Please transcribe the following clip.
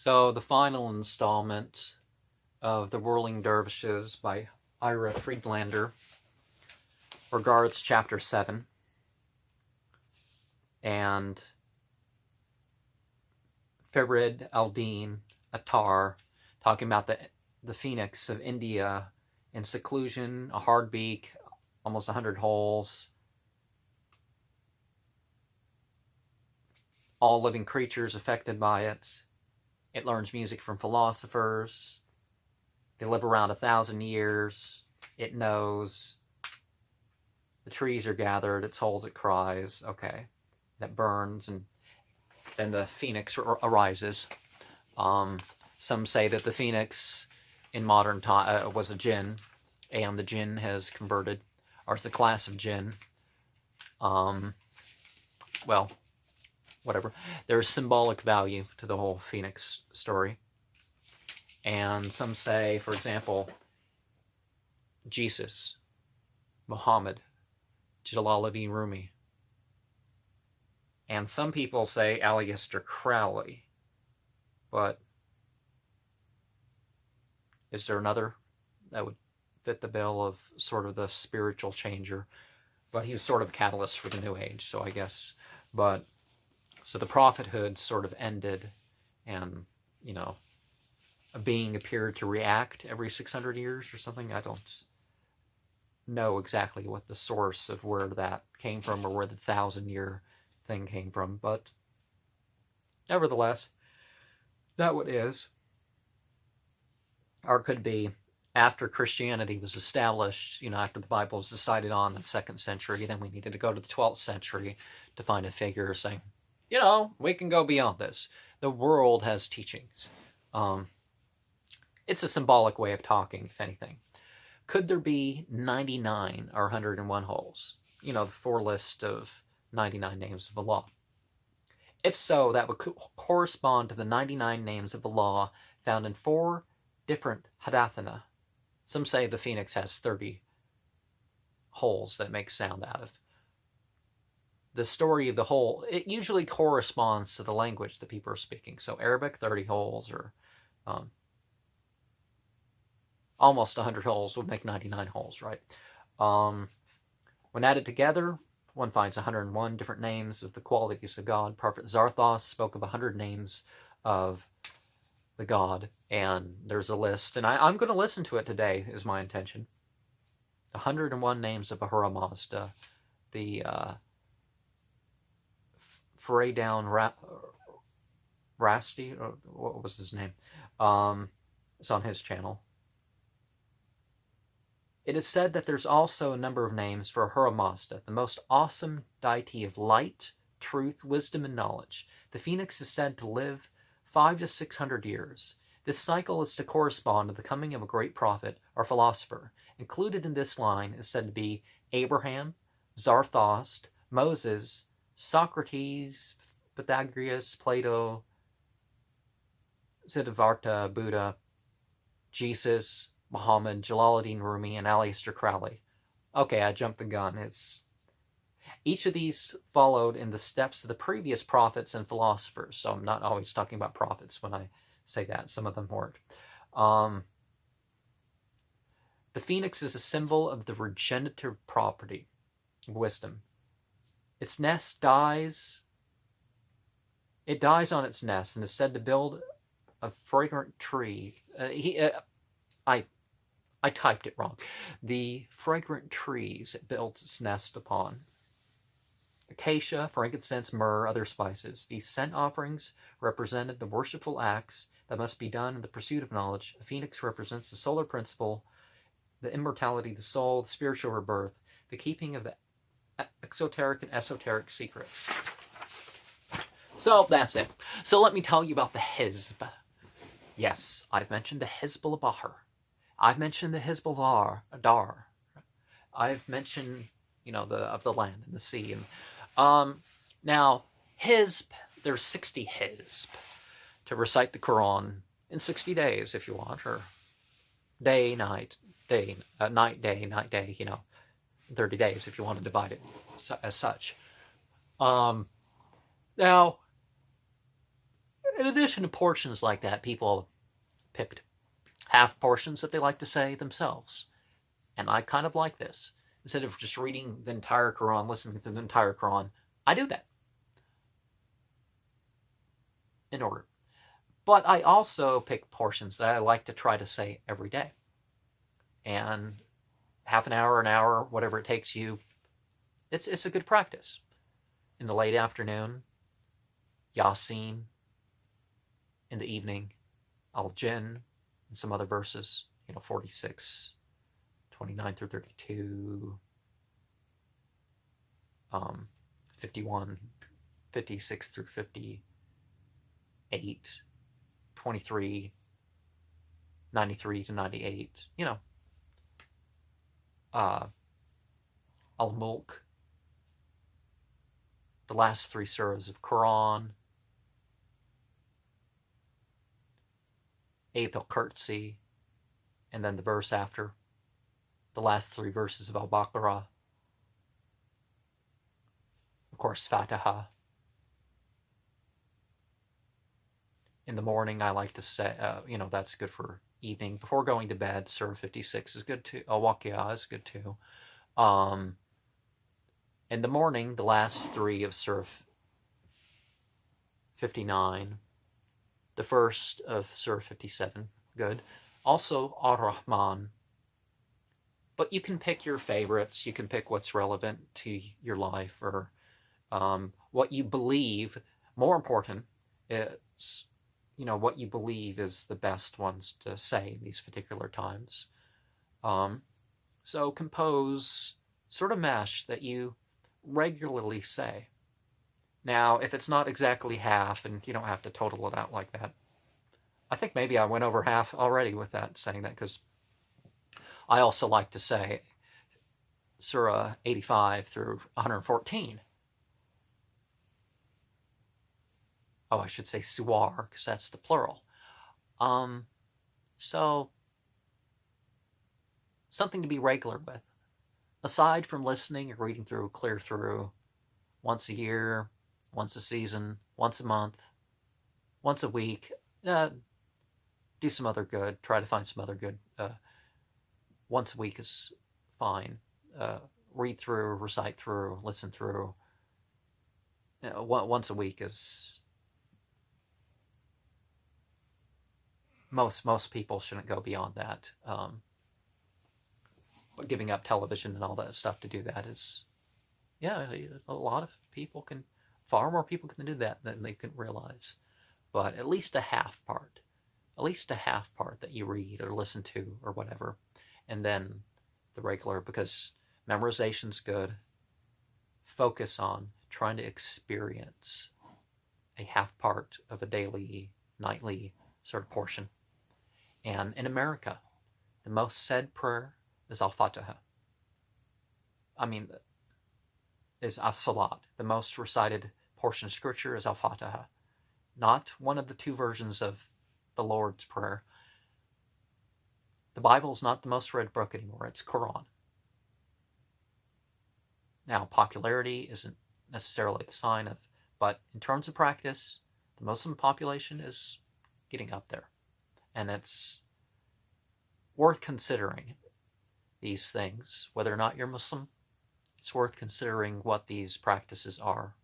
So the final installment of the Whirling Dervishes by Ira Friedlander regards Chapter 7 and Farid al-Din Attar talking about the phoenix of India in seclusion, a hard beak, almost 100 holes, all living creatures affected by it. It learns music from philosophers. They live around 1,000 years. It knows. The trees are gathered. Its holes it cries. Okay. And it burns, and then the phoenix arises. Some say that the phoenix in modern time was a jinn, and the jinn has converted, or it's a class of jinn. Well, whatever. There's symbolic value to the whole phoenix story. And some say, for example, Jesus, Muhammad, Jalaluddin Rumi. And some people say Aleister Crowley. But is there another that would fit the bill of sort of the spiritual changer? But he was sort of a catalyst for the New Age, so I guess. But so the prophethood sort of ended, and, you know, a being appeared to react every 600 years or something. I don't know exactly what the source of where that came from, or where the 1,000-year thing came from, but nevertheless, that what is. Or it could be after Christianity was established, after the Bible was decided on in the 2nd century, then we needed to go to the 12th century to find a figure saying, we can go beyond this. The world has teachings. It's a symbolic way of talking, if anything. Could there be 99 or 101 holes? The 4 list of 99 names of Allah. If so, that would correspond to the 99 names of Allah found in 4 different hadathana. Some say the phoenix has 30 holes that it makes sound out of. The story of the hole, it usually corresponds to the language that people are speaking. So Arabic, 30 holes, or almost 100 holes would make 99 holes, right? When added together, one finds 101 different names of the qualities of God. Prophet Zarthos spoke of 100 names of the God, and there's a list, and I'm going to listen to it today, is my intention. The 101 names of Ahura Mazda, the Freidown Rasti, or what was his name? It's on his channel. It is said that there's also a number of names for Ahura Mazda, the most awesome deity of light, truth, wisdom, and knowledge. The phoenix is said to live 500 to 600 years. This cycle is to correspond to the coming of a great prophet or philosopher. Included in this line is said to be Abraham, Zarthos, Moses, Socrates, Pythagoras, Plato, Siddhartha, Buddha, Jesus, Muhammad, Jalaluddin Rumi, and Aleister Crowley. Okay, I jumped the gun. Each of these followed in the steps of the previous prophets and philosophers. So I'm not always talking about prophets when I say that. Some of them weren't. The phoenix is a symbol of the regenerative property of wisdom. Its nest dies. It dies on its nest and is said to build a fragrant tree. I typed it wrong. The fragrant trees it builds its nest upon. Acacia, frankincense, myrrh, other spices. These scent offerings represented the worshipful acts that must be done in the pursuit of knowledge. A phoenix represents the solar principle, the immortality of the soul, the spiritual rebirth, the keeping of the exoteric and esoteric secrets. So that's it. So let me tell you about the Hizb. Yes, I've mentioned the Hizb of Al. I've mentioned the Hizb of Adar. I've mentioned, of the land and the sea. And now, Hizb, there's 60 Hizb to recite the Quran in 60 days if you want, or day, night, day, night, day, 30 days if you want to divide it as such. Now, In addition to portions like that, people picked half portions that they like to say themselves. And I kind of like this. Instead of just reading the entire Quran, listening to the entire Quran, I do that in order. But I also pick portions that I like to try to say every day. And half an hour, whatever it takes you, it's a good practice. In the late afternoon, Yasin. In the evening, Al-Jinn, and some other verses, 46, 29 through 32, 51, 56 through 58, 23, 93 to 98, Al-Mulk, the last three surahs of Quran, Ayat al-Kursi, and then the verse after, the last three verses of Al-Baqarah, of course, Fatiha. In the morning, I like to say, that's good for evening. Before going to bed, Surah 56 is good too. Al-Waqi'ah is good too. In the morning, the last three of Surah 59, the first of Surah 57, good. Also, Ar-Rahman. But you can pick your favorites. You can pick what's relevant to your life or what you believe. More important is, what you believe is the best ones to say in these particular times. So compose sort of mesh that you regularly say. Now, if it's not exactly half, and you don't have to total it out like that, I think maybe I went over half already with that, saying that, because I also like to say Surah 85 through 114. Oh, I should say Suwar, because that's the plural. So, something to be regular with. Aside from listening or reading through, clear through, once a year, once a season, once a month, once a week, do some other good. Try to find some other good. Once a week is fine. Read through, recite through, listen through. Once a week is... Most people shouldn't go beyond that. But giving up television and all that stuff to do that is... Yeah, a lot of people can... Far more people can do that than they can realize. But at least a half part. At least a half part that you read or listen to or whatever. And then the regular, because memorization's good. Focus on trying to experience a half part of a daily, nightly sort of portion. And in America, the most said prayer is Al-Fatiha. Is As-Salat. The most recited portion of scripture is Al-Fatiha. Not one of the two versions of the Lord's Prayer. The Bible is not the most read book anymore. It's Quran. Now, popularity isn't necessarily the sign of, but in terms of practice, the Muslim population is getting up there. And it's worth considering these things. Whether or not you're Muslim, it's worth considering what these practices are